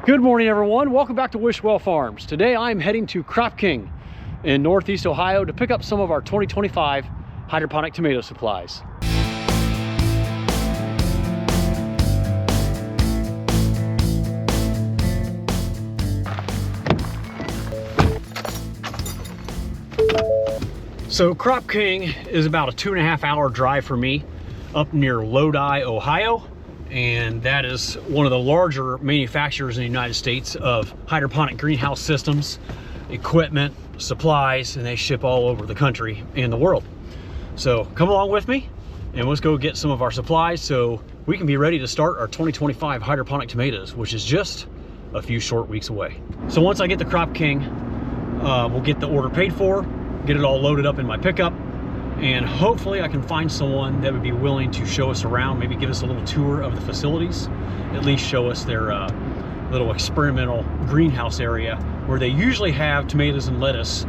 Good morning, everyone. Welcome back to Wishwell Farms. Today I'm heading to CropKing in Northeast Ohio to pick up some of our 2025 hydroponic tomato supplies. So CropKing is about a 2.5 hour drive for me up near Lodi, Ohio. And that is one of the larger manufacturers in the United States of hydroponic greenhouse systems, equipment, supplies, and they ship all over the country and the world. So come along with me and let's go get some of our supplies so we can be ready to start our 2025 hydroponic tomatoes, which is just a few short weeks away. So once I get the CropKing, we'll get the order paid for, get it all loaded up in my pickup, and hopefully I can find someone that would be willing to show us around, maybe give us a little tour of the facilities, at least show us their little experimental greenhouse area where they usually have tomatoes and lettuce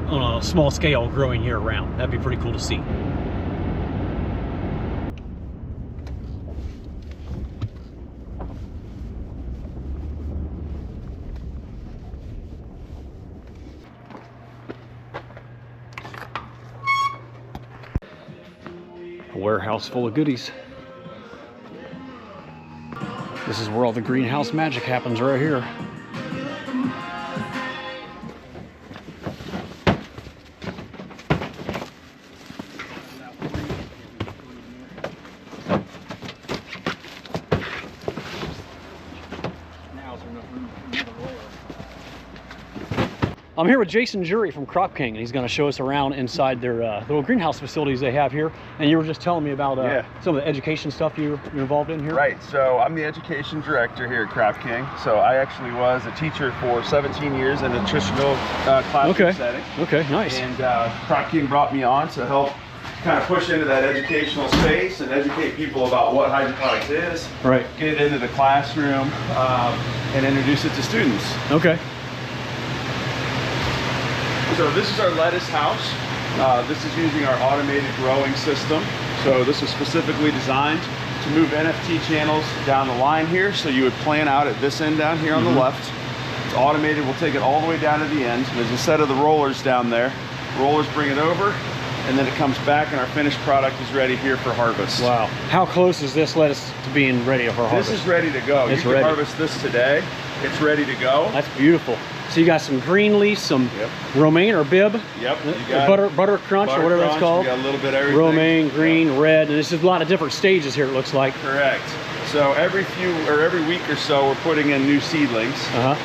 on a small scale growing year round. That'd be pretty cool to see. A warehouse full of goodies. This is where all the greenhouse magic happens, right here. I'm here with Jason Jury from CropKing, and he's going to show us around inside their little greenhouse facilities they have here. And you were just telling me about some of the education stuff you're involved in here. Right, so I'm the education director here at CropKing. So I actually was a teacher for 17 years in a nutritional classroom setting. Okay, nice. And CropKing brought me on to help kind of push into that educational space and educate people about what hydroponics is. Right. Get it into the classroom and introduce it to students. Okay. So this is our lettuce house. This is using our automated growing system. So this was specifically designed to move NFT channels down the line here. So you would plan out at this end down here on the left. It's automated. We'll take it all the way down to the end. There's a set of the rollers down there. Rollers bring it over, and then it comes back, and our finished product is ready here for harvest. Wow. How close is this lettuce to being ready for harvest? This is ready to go. You can harvest this today. It's ready to go. That's beautiful. So you got some green leaf, some romaine or bib. Yep. Butter crunch or whatever it's called. You got a little bit of everything. Romaine, green, red, and there's a lot of different stages here, it looks like. Correct. So every week or so, we're putting in new seedlings.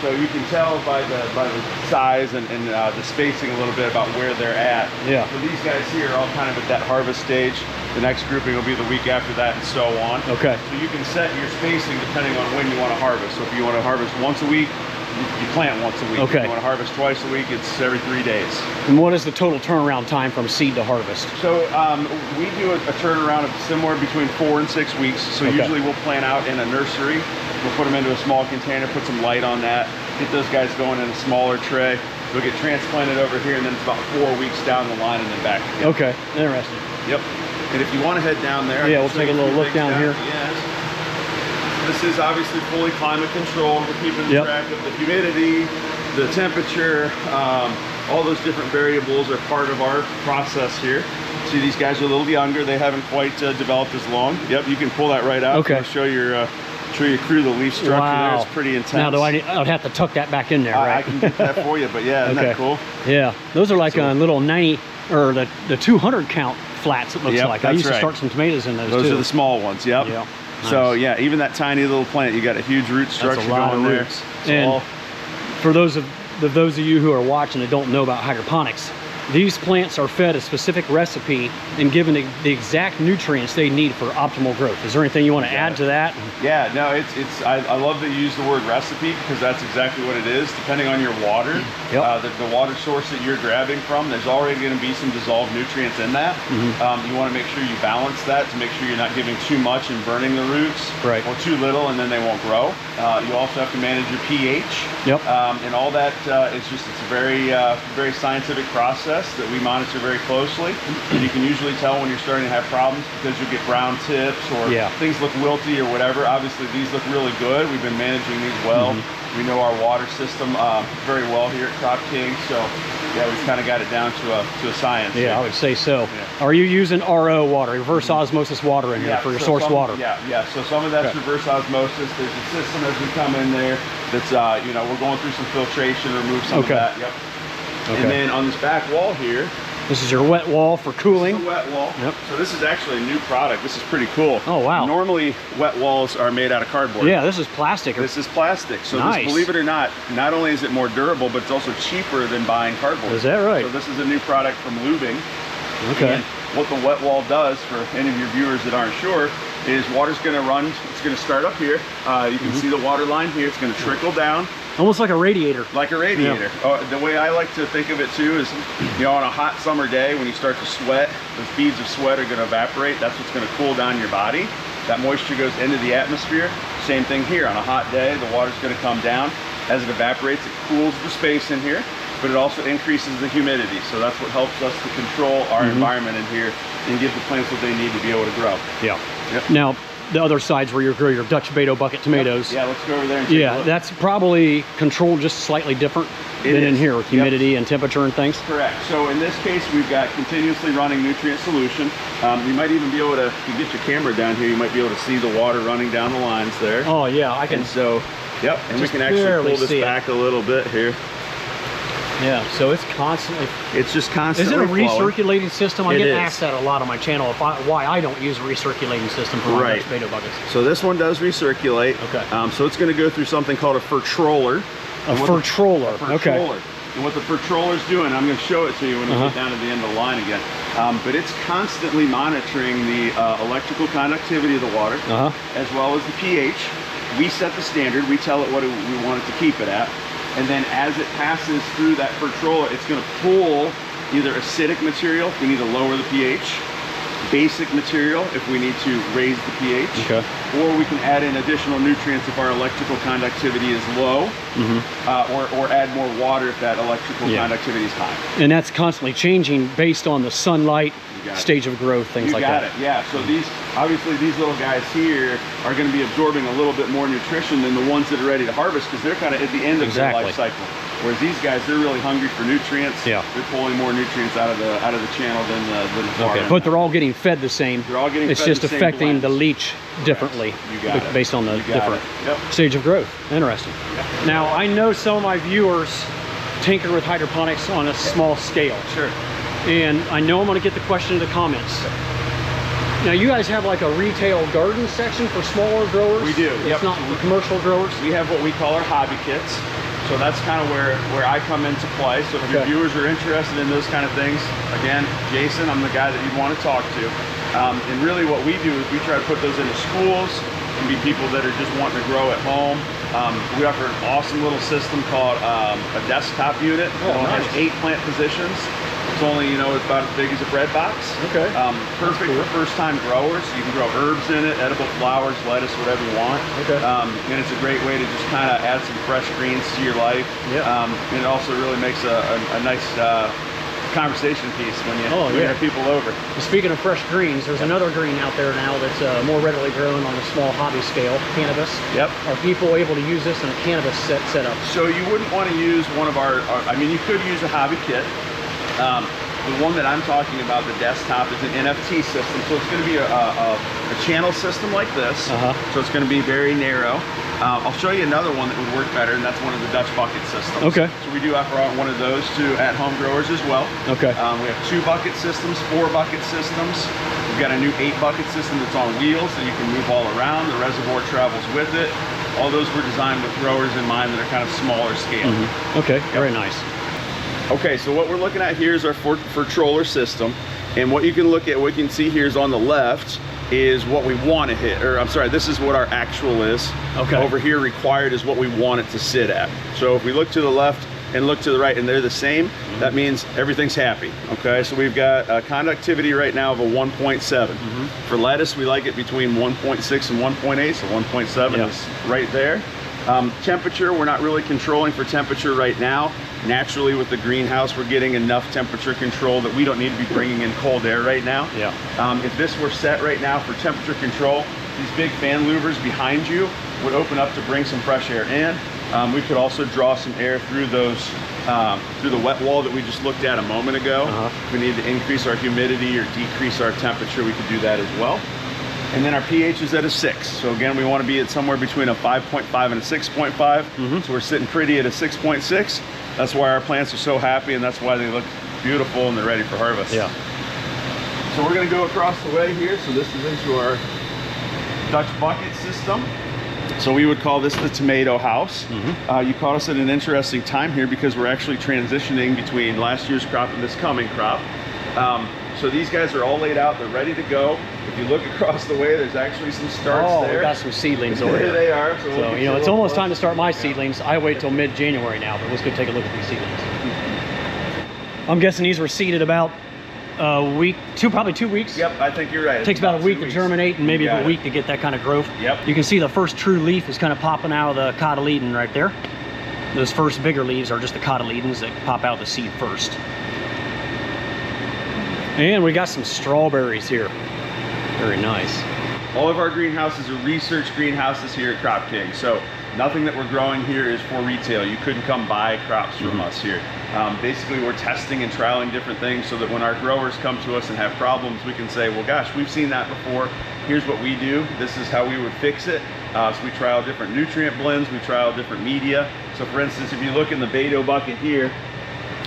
So you can tell by the size and the spacing a little bit about where they're at. Yeah. So these guys here are all kind of at that harvest stage. The next grouping will be the week after that, and so on. Okay. So you can set your spacing depending on when you want to harvest. So if you want to harvest once a week, you plant once a week. Okay. If you want to harvest twice a week, it's every 3 days. And what is the total turnaround time from seed to harvest? So we do a turnaround of somewhere between 4 and 6 weeks. So usually we'll plant out in a nursery. We'll put them into a small container, put some light on that, get those guys going in a smaller tray. They'll get transplanted over here, and then it's about 4 weeks down the line and then back again. Okay, interesting. Yep. And if you want to head down there, we'll take a little look down here. This is obviously fully climate controlled. We're keeping track of the humidity, the temperature, all those different variables are part of our process here. See, these guys are a little younger. They haven't quite developed as long. Yep, you can pull that right out. Okay. Show your crew the leaf structure there. It's pretty intense. Now, I'd have to tuck that back in there, right? I can get that for you, but yeah, isn't that cool? Yeah, those are like a little 90 or the 200 count flats, it looks like. I used to start some tomatoes in those too. Those are the small ones, yep. Nice. So yeah, even that tiny little plant, you got a huge root structure going there. And for those of you who are watching that don't know about hydroponics, these plants are fed a specific recipe and given the exact nutrients they need for optimal growth. Is there anything you want to add to that? Yeah, no, I love that you use the word recipe because that's exactly what it is. Depending on your water, the water source that you're grabbing from, there's already going to be some dissolved nutrients in that. You want to make sure you balance that to make sure you're not giving too much and burning the roots, or too little and then they won't grow. You also have to manage your pH. And all that it's a very scientific process. process that we monitor very closely. And you can usually tell when you're starting to have problems because you'll get brown tips or things look wilty or whatever. Obviously, these look really good. We've been managing these well. We know our water system very well here at CropKing, so yeah, we've kind of got it down to a science. Yeah, I would say so. Yeah. Are you using RO water, reverse osmosis water in here for your source water? Yeah. So some of that's reverse osmosis. There's a system as we come in there that's, you know, we're going through some filtration, remove some of that. Yep. And then on this back wall here, this is your wet wall for cooling. This is a wet wall. Yep. So this is actually a new product. This is pretty cool. Oh, wow. Normally, wet walls are made out of cardboard. Yeah, this is plastic. This is plastic. So this, believe it or not only is it more durable, but it's also cheaper than buying cardboard. Is that right? So this is a new product from Lubing. Okay. And what the wet wall does, for any of your viewers that aren't sure, is water's going to run. It's going to start up here. You can see the water line here. It's going to trickle down. Almost like a radiator. Like a radiator. The way I like to think of it too is, you know, on a hot summer day when you start to sweat, the beads of sweat are going to evaporate. That's what's going to cool down your body. That moisture goes into the atmosphere. Same thing here. On a hot day, the water's going to come down. As it evaporates, it cools the space in here, but it also increases the humidity. So that's what helps us to control our environment in here and give the plants what they need to be able to grow. Yeah. Now, the other side's where you grow your Dutch Beto bucket tomatoes. Yeah, let's go over there and take a look. That's probably controlled just slightly different than in here with humidity and temperature and things. Correct. So in this case, we've got continuously running nutrient solution. You might even be able to, if you get your camera down here, you might be able to see the water running down the lines there. Oh yeah, I can. And so, and we can actually pull this back a little bit here. Yeah, so it's constantly. It's just constantly. Is it a flowing. recirculating system? I It get is. asked that a lot on my channel why I don't use a recirculating system for my Dutch Beto buckets. So this one does recirculate. Okay. So it's going to go through something called a fertroller. A fertroller. Okay. And what the fertroller is doing, I'm going to show it to you when we get down to the end of the line again. But it's constantly monitoring the electrical conductivity of the water, as well as the pH. We set the standard. We tell it what we want it to keep it at. And then as it passes through that fertroller, it's going to pull either acidic material if we need to lower the pH, basic material if we need to raise the pH, or we can add in additional nutrients if our electrical conductivity is low, or add more water if that electrical conductivity is high. And that's constantly changing based on the sunlight, stage of growth, things like that. So these, obviously these little guys here are going to be absorbing a little bit more nutrition than the ones that are ready to harvest, because they're kind of at the end of their life cycle. Whereas these guys, they're really hungry for nutrients. They're pulling more nutrients out of the channel than the far But they're all getting fed the same. They're all getting it's fed just the same affecting blends. the leach differently based on the different stage of growth. Interesting. Now, I know some of my viewers tinker with hydroponics on a small scale. And I know I'm going to get the question in the comments. Now, you guys have like a retail garden section for smaller growers? We do. It's not for commercial growers? We have what we call our hobby kits. So that's kind of where I come into play. So if your viewers are interested in those kind of things, again, Jason, I'm the guy that you'd want to talk to. And really what we do is we try to put those into schools. It can be people that are just wanting to grow at home. We offer an awesome little system called a desktop unit. It only has 8 plant positions. It's only, you know, it's about as big as a bread box. Perfect for first-time growers. You can grow herbs in it, edible flowers, lettuce, whatever you want. And it's a great way to just kind of add some fresh greens to your life. And it also really makes a nice conversation piece when you have people over. Speaking of fresh greens, there's another green out there now that's more readily grown on a small hobby scale, cannabis. Are people able to use this in a cannabis setup? So you wouldn't want to use one of our I mean, you could use a hobby kit. The one that I'm talking about, the desktop, is an NFT system. So it's going to be a channel system like this. So it's going to be very narrow. I'll show you another one that would work better, and that's one of the Dutch bucket systems. So we do offer one of those to at-home growers as well. We have 2 bucket systems, 4 bucket systems. We've got a new 8 bucket system that's on wheels that you can move all around. The reservoir travels with it. All those were designed with growers in mind that are kind of smaller scale. Very nice. Okay, so what we're looking at here is our fertroller system, and what you can look at, what you can see here is on the left is what we want to hit, or I'm sorry, this is what our actual is. Over here required is what we want it to sit at. So if we look to the left and look to the right and they're the same, that means everything's happy. So we've got a conductivity right now of a 1.7. For lettuce, we like it between 1.6 and 1.8, so 1.7 is right there. Temperature, we're not really controlling for temperature right now. Naturally, with the greenhouse, we're getting enough temperature control that we don't need to be bringing in cold air right now. Yeah. If this were set right now for temperature control, these big fan louvers behind you would open up to bring some fresh air in. We could also draw some air through those, through the wet wall that we just looked at a moment ago. If we need to increase our humidity or decrease our temperature, we could do that as well. And then our pH is at a 6. So again, we want to be at somewhere between a 5.5 and a 6.5. So we're sitting pretty at a 6.6. That's why our plants are so happy, and that's why they look beautiful and they're ready for harvest. Yeah. So we're going to go across the way here. So this is into our Dutch bucket system. So we would call this the tomato house. You caught us at an interesting time here because we're actually transitioning between last year's crop and this coming crop. So these guys are all laid out, they're ready to go. If you look across the way, there's actually some starts there. Oh, we got some seedlings over here. here. They are. So you know, it's almost time to start my seedlings. I wait till mid-January now, but let's go take a look at these seedlings. I'm guessing these were seeded about a week, probably 2 weeks. Yep, I think you're right. It takes about a week to germinate and maybe a week to get that kind of growth. Yep. You can see the first true leaf is kind of popping out of the cotyledon right there. Those first bigger leaves are just the cotyledons that pop out of the seed first. And we got some strawberries here. Very nice. All of our greenhouses are research greenhouses here at CropKing. So nothing that we're growing here is for retail. You couldn't come buy crops from us here. Basically, we're testing and trialing different things so that when our growers come to us and have problems, we can say, well, gosh, we've seen that before. Here's what we do. This is how we would fix it. So we trial different nutrient blends. We trial different media. So for instance, if you look in the Beto bucket here,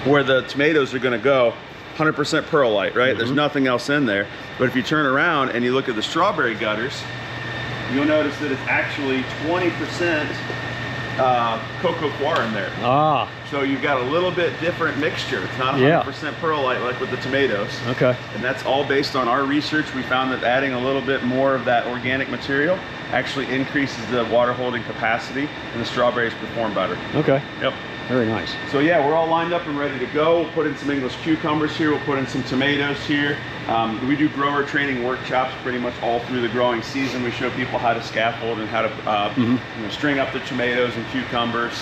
where the tomatoes are going to go, 100% perlite, right? There's nothing else in there. But if you turn around and you look at the strawberry gutters, you'll notice that it's actually 20% cocoa coir in there. So you've got a little bit different mixture. It's not 100% perlite like with the tomatoes. Okay. And that's all based on our research. We found that adding a little bit more of that organic material actually increases the water holding capacity and the strawberries perform better. Okay. Yep. Very nice. So yeah, we're all lined up and ready to go. We'll put in some English cucumbers here. We'll put in some tomatoes here. We do grower training workshops pretty much all through the growing season. We show people how to scaffold and how to you know, string up the tomatoes and cucumbers.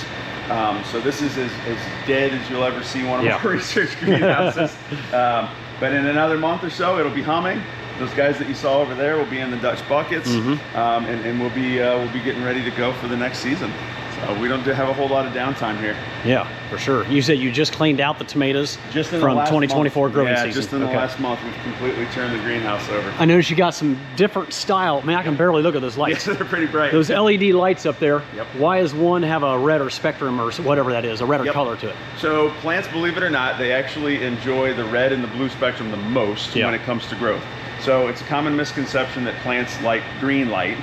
So this is as dead as you'll ever see one of our research greenhouses. But in another month or so, it'll be humming. Those guys that you saw over there will be in the Dutch buckets, and we'll be getting ready to go for the next season. We don't have a whole lot of downtime here. Yeah, for sure. You said you just cleaned out the tomatoes just in from the last 2024 month. growing yeah, season. Just in the last month, we've completely turned the greenhouse over. I noticed you got some different style. Man, I can barely look at those lights. Yes, they're pretty bright. Those LED lights up there, Yep. Why does one have a redder spectrum or whatever that is, a redder color to it? So plants, believe it or not, they actually enjoy the red and the blue spectrum the most when it comes to growth. So it's a common misconception that plants like green light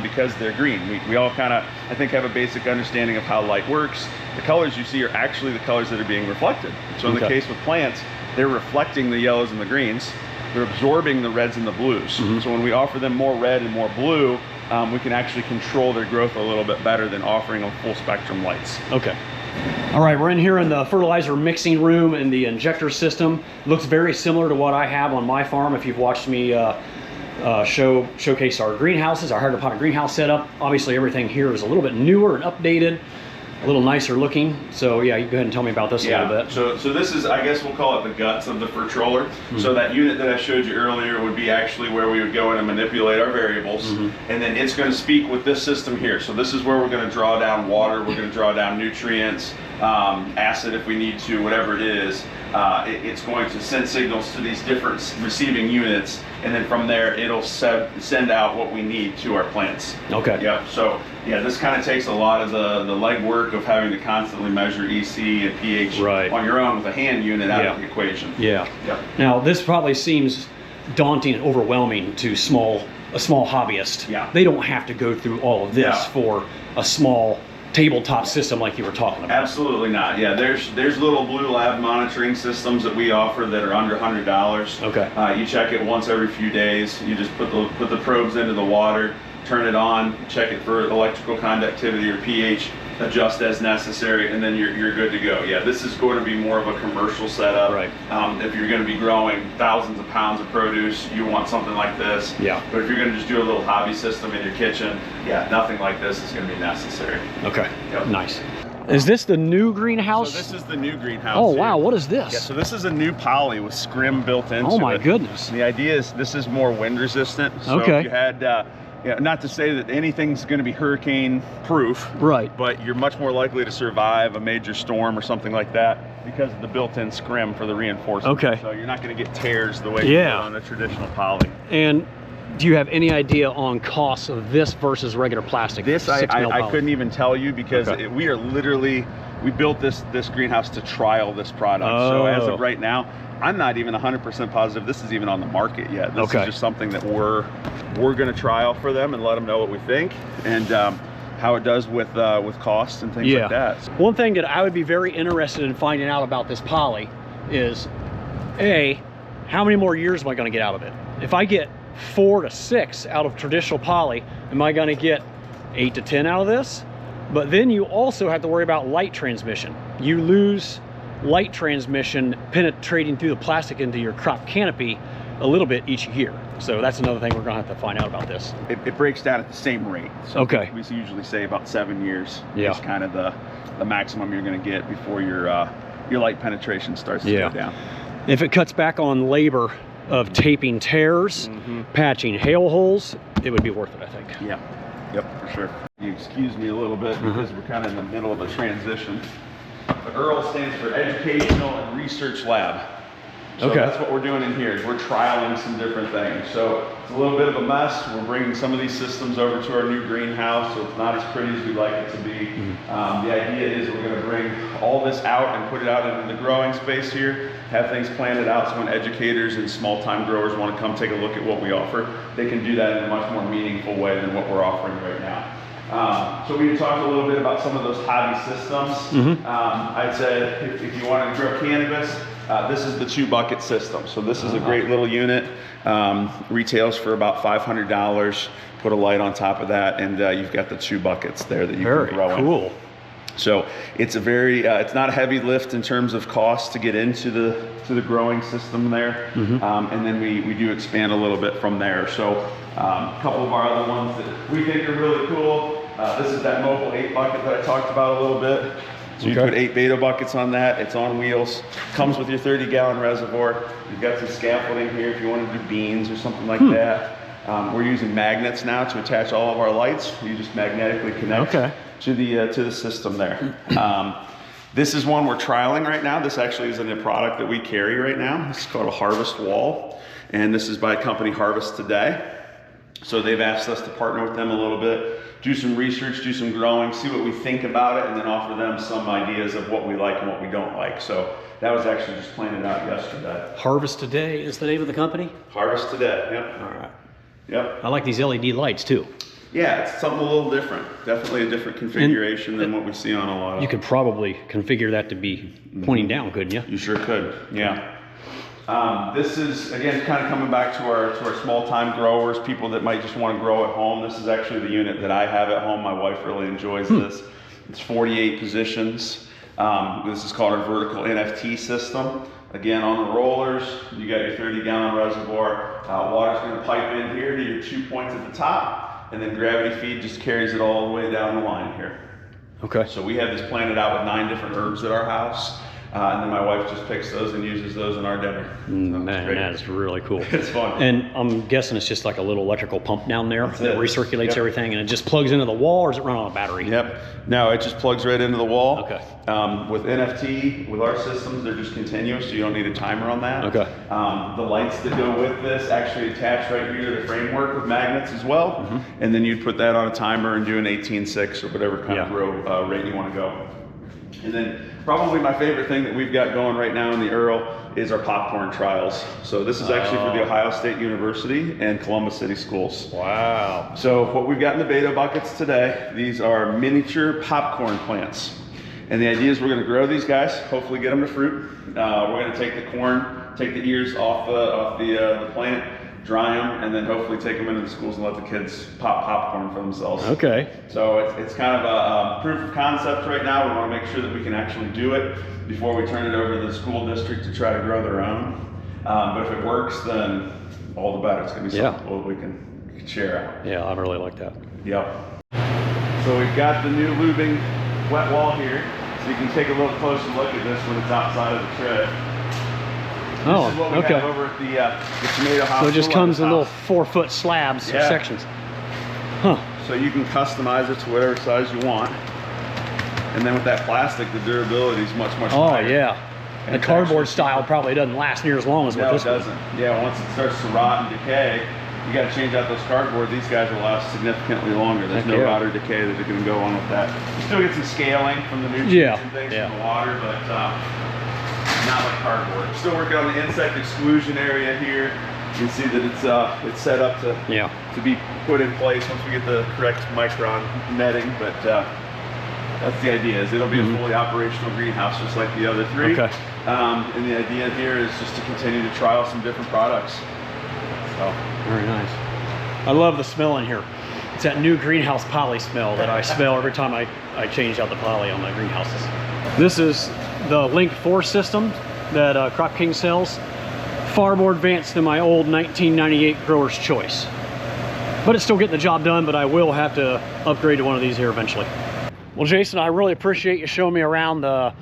because they're green. We all kind of, I think, have a basic understanding of how light works. The colors you see are actually the colors that are being reflected. So in the case with plants, they're reflecting the yellows and the greens. They're absorbing the reds and the blues. So when we offer them more red and more blue, we can actually control their growth a little bit better than offering them full spectrum lights. Okay. All right, we're in here in the fertilizer mixing room and the injector system. Looks very similar to what I have on my farm. If you've watched me showcase our greenhouses, our hydroponic greenhouse setup, obviously everything here is a little bit newer and updated, a little nicer looking. So yeah, you go ahead and tell me about this a little bit. So this is, I guess we'll call it the guts of the fertroller. So that unit that I showed you earlier would be actually where we would go in and manipulate our variables. And then it's going to speak with this system here. So this is where we're going to draw down water, we're going to draw down nutrients, acid if we need to, whatever it is. It's going to send signals to these different receiving units, and then from there it'll send out what we need to our plants. Okay. Yep. So yeah, this kind of takes a lot of the legwork of having to constantly measure EC and pH on your own with a hand unit out of the equation. Yeah. Now this probably seems daunting and overwhelming to a small hobbyist. Yeah. They don't have to go through all of this for a small tabletop system like you were talking about. Absolutely not. Yeah, there's little blue lab monitoring systems that we offer that are under $100. Okay. You check it once every few days. You just put the probes into the water, turn it on, check it for electrical conductivity or pH, adjust as necessary, and then you're good to go. Yeah, this is going to be more of a commercial setup. Right. If you're going to be growing thousands of pounds of produce, you want something like this. Yeah. But if you're going to just do a little hobby system in your kitchen, yeah, nothing like this is going to be necessary. Okay. Yep. Nice. Is this the new greenhouse? So this is the new greenhouse. Oh, here. wow. What is this? Yeah, so this is a new poly with scrim built into it. Oh my goodness. And the idea is this is more wind resistant. So Okay. if you had, yeah, not to say that anything's going to be hurricane proof, Right. but you're much more likely to survive a major storm or something like that because of the built-in scrim for the reinforcement. Okay. So you're not going to get tears the way you would on a traditional poly. And do you have any idea on costs of this versus regular plastic? This I couldn't even tell you because we are literally, we built this greenhouse to trial this product. So as of right now, I'm not even 100% positive this is even on the market yet. This is just something that we're going to trial for them and let them know what we think and how it does with costs and things like that. One thing that I would be very interested in finding out about this poly is, A, how many more years am I going to get out of it? If I get 4 to 6 out of traditional poly, am I going to get 8 to 10 out of this? But then you also have to worry about light transmission. You lose light transmission penetrating through the plastic into your crop canopy a little bit each year. So that's another thing we're going to have to find out about this. It breaks down at the same rate. So we usually say about 7 years is kind of the maximum you're going to get before your light penetration starts to go down. If it cuts back on labor of taping tears, patching hail holes, it would be worth it, I think. Yeah, yep, for sure. You excuse me a little bit because we're kind of in the middle of a transition. The EARL stands for Educational and Research Lab. So that's what we're doing in here. Is we're trialing some different things. So it's a little bit of a mess. We're bringing some of these systems over to our new greenhouse, so it's not as pretty as we'd like it to be. The idea is we're going to bring all this out and put it out into the growing space here, have things planted out so when educators and small-time growers want to come take a look at what we offer, they can do that in a much more meaningful way than what we're offering right now. So we talked a little bit about some of those hobby systems. I'd say if you want to grow cannabis, this is the 2-bucket system. So this is a great little unit. Retails for about $500. Put a light on top of that, and you've got the 2 buckets there that you can grow in. Very cool. So it's a very, it's not a heavy lift in terms of cost to get into the growing system there. And then we do expand a little bit from there. So a couple of our other ones that we think are really cool. This is that mobile 8-bucket that I talked about a little bit. So you put 8 beta buckets on that. It's on wheels. Comes with your 30-gallon reservoir. You've got some scaffolding here if you want to do beans or something like that. We're using magnets now to attach all of our lights. You just magnetically connect to the system there. This is one we're trialing right now. This actually isn't a product that we carry right now. This is called a harvest wall, and this is by a company, Harvest Today. So they've asked us to partner with them a little bit, do some research, do some growing, see what we think about it, and then offer them some ideas of what we like and what we don't like. So that was actually just planted out yesterday. Harvest Today is the name of the company? Harvest Today, yep. All right. Yep. I like these LED lights too. Yeah, it's something a little different. Definitely a different configuration than what we see on a lot of. You could probably configure that to be pointing down, couldn't you? You sure could, yeah. This is, again, kind of coming back to our small-time growers, people that might just want to grow at home. This is actually the unit that I have at home. My wife really enjoys this. It's 48 positions. This is called our vertical NFT system. Again, on the rollers, you got your 30-gallon reservoir. Water's going to pipe in here to your 2 points at the top, and then gravity feed just carries it all the way down the line here. Okay. So we have this planted out with 9 different herbs at our house. And then my wife just picks those and uses those in our dinner. So man, that's really cool. It's fun. And I'm guessing it's just like a little electrical pump down there that recirculates everything, and it just plugs into the wall, or does it run on a battery? Yep. No, it just plugs right into the wall. Okay. With NFT, with our systems, they're just continuous, so you don't need a timer on that. Okay. The lights that go with this actually attach right here to the framework with magnets as well. And then you'd put that on a timer and do an 18.6 or whatever kind of grow rate you want to go. And then probably my favorite thing that we've got going right now in the EARL is our popcorn trials. So this is actually for the Ohio State University and Columbus City Schools. Wow. So what we've got in the beta buckets today, these are miniature popcorn plants. And the idea is we're going to grow these guys, hopefully get them to fruit. We're going to take the corn, take the ears off the plant, dry them, and then hopefully take them into the schools and let the kids pop popcorn for themselves. Okay. So it's kind of a proof of concept right now. We want to make sure that we can actually do it before we turn it over to the school district to try to grow their own. But if it works, then all the better. It's going to be something cool that we can share out. Yeah, I really like that. Yep. So we've got the new lubing wet wall here. So you can take a little closer look at this when it's outside of the tray. Oh, this is what we have over at the tomato house. So it just comes in little 4-foot slabs or sections. Huh. So you can customize it to whatever size you want. And then with that plastic, the durability is much higher. Oh, yeah. And the cardboard style probably doesn't last near as long as what this one. No, it doesn't. Yeah, once it starts to rot and decay, you got to change out those cardboard. These guys will last significantly longer. There's no rot or decay that are going to go on with that. You still get some scaling from the nutrients and things from the water, but not like cardboard. We're still working on the insect exclusion area here. You can see that it's set up to be put in place once we get the correct micron netting, but that's the idea. Is it'll be a fully operational greenhouse just like the other three. Okay. And the idea here is just to continue to trial some different products. So very nice. I love the smell in here. It's that new greenhouse poly smell that I smell every time I change out the poly on my greenhouses. This is the Link 4 system that CropKing sells. Far more advanced than my old 1998 Grower's Choice. But it's still getting the job done, but I will have to upgrade to one of these here eventually. Well, Jason, I really appreciate you showing me around the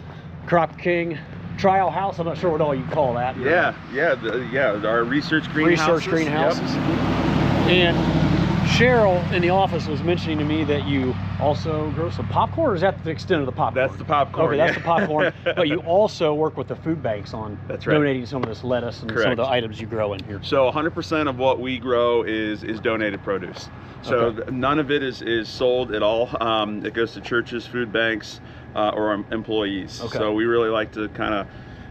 CropKing trial house. I'm not sure what all you call that. Yeah, our research greenhouses. Research greenhouses. Yep. And Cheryl in the office was mentioning to me that you also grow some popcorn, or is that the extent of the popcorn? That's the popcorn. Okay, that's the popcorn. But you also work with the food banks on donating some of this lettuce and some of the items you grow in here. So 100% of what we grow is donated produce. So none of it is sold at all. It goes to churches, food banks, or employees. So we really like to kind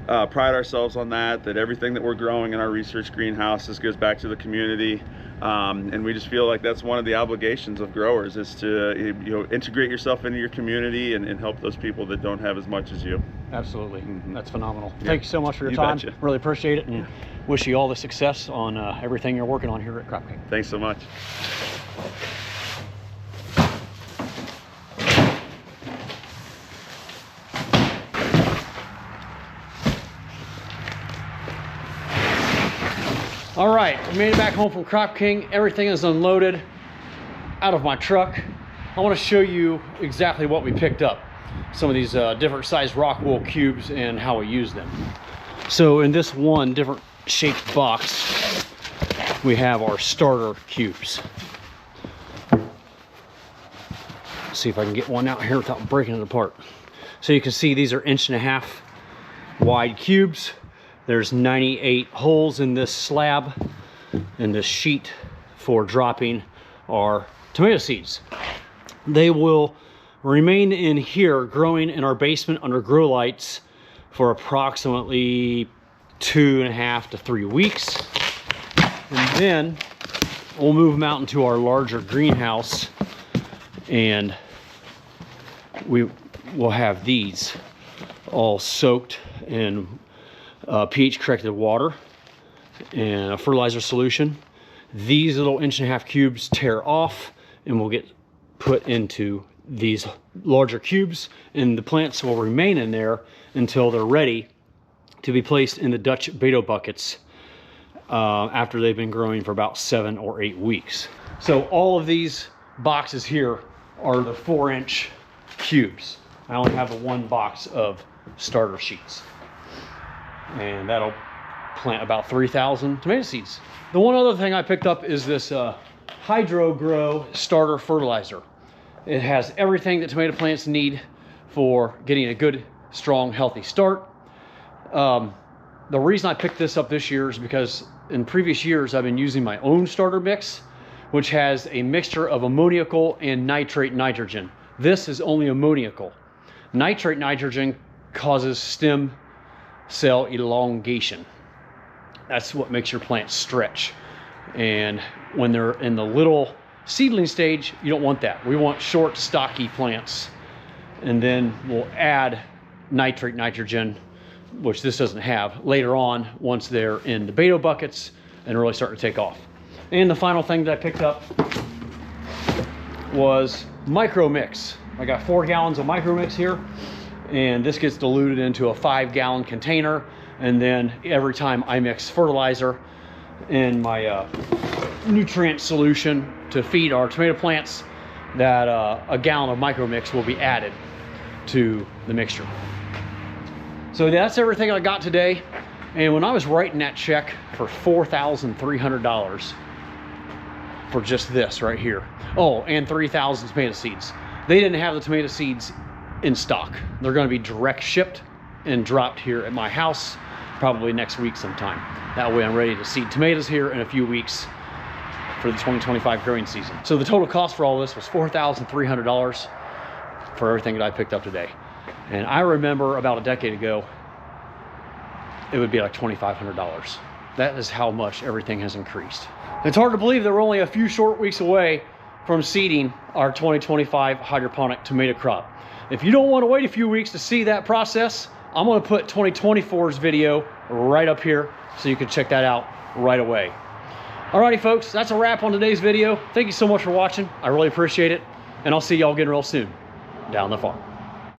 of pride ourselves on that everything that we're growing in our research greenhouses goes back to the community. And we just feel like that's one of the obligations of growers, is to integrate yourself into your community and help those people that don't have as much as you. Absolutely. That's phenomenal. Thank you so much for your time. Betcha. Really appreciate it, and wish you all the success on everything you're working on here at CropKing. Thanks so much. All right, I made it back home from CropKing. Everything is unloaded out of my truck. I want to show you exactly what we picked up. Some of these different sized rock wool cubes and how we use them. So in this one different shaped box, we have our starter cubes. Let's see if I can get one out here without breaking it apart. So you can see these are 1.5 inch wide cubes. There's 98 holes in this slab, and this sheet for dropping our tomato seeds. They will remain in here growing in our basement under grow lights for approximately 2.5 to 3 weeks. And then we'll move them out into our larger greenhouse, and we will have these all soaked in pH corrected water and a fertilizer solution. These little 1.5 inch cubes tear off and will get put into these larger cubes, and the plants will remain in there until they're ready to be placed in the Dutch Beto buckets after they've been growing for about 7 or 8 weeks. So all of these boxes here are the 4-inch cubes. I only have the one box of starter sheets, and that'll plant about 3,000 tomato seeds. The one other thing I picked up is this Hydro Grow starter fertilizer. It has everything that tomato plants need for getting a good, strong, healthy start. The reason I picked this up this year is because in previous years I've been using my own starter mix, which has a mixture of ammoniacal and nitrate nitrogen. This is only ammoniacal. Nitrate nitrogen causes stem cell elongation. That's what makes your plants stretch. And when they're in the little seedling stage, you don't want that. We want short, stocky plants. And then we'll add nitrate nitrogen, which this doesn't have, later on once they're in the Beto buckets and really starting to take off. And the final thing that I picked up was micro mix. I got 4 gallons of micro mix here, and this gets diluted into a 5-gallon container. And then every time I mix fertilizer in my nutrient solution to feed our tomato plants, that a gallon of micro mix will be added to the mixture. So that's everything I got today. And when I was writing that check for $4,300 for just this right here, oh, and 3,000 tomato seeds, they didn't have the tomato seeds in stock. They're going to be direct shipped and dropped here at my house probably next week sometime. That way I'm ready to seed tomatoes here in a few weeks for the 2025 growing season. So the total cost for all this was $4,300 for everything that I picked up today. And I remember about a decade ago, it would be like $2,500. That is how much everything has increased. It's hard to believe that we're only a few short weeks away from seeding our 2025 hydroponic tomato crop. If you don't want to wait a few weeks to see that process, I'm going to put 2024's video right up here so you can check that out right away. Alrighty folks, that's a wrap on today's video. Thank you so much for watching. I really appreciate it, and I'll see y'all again real soon down the farm.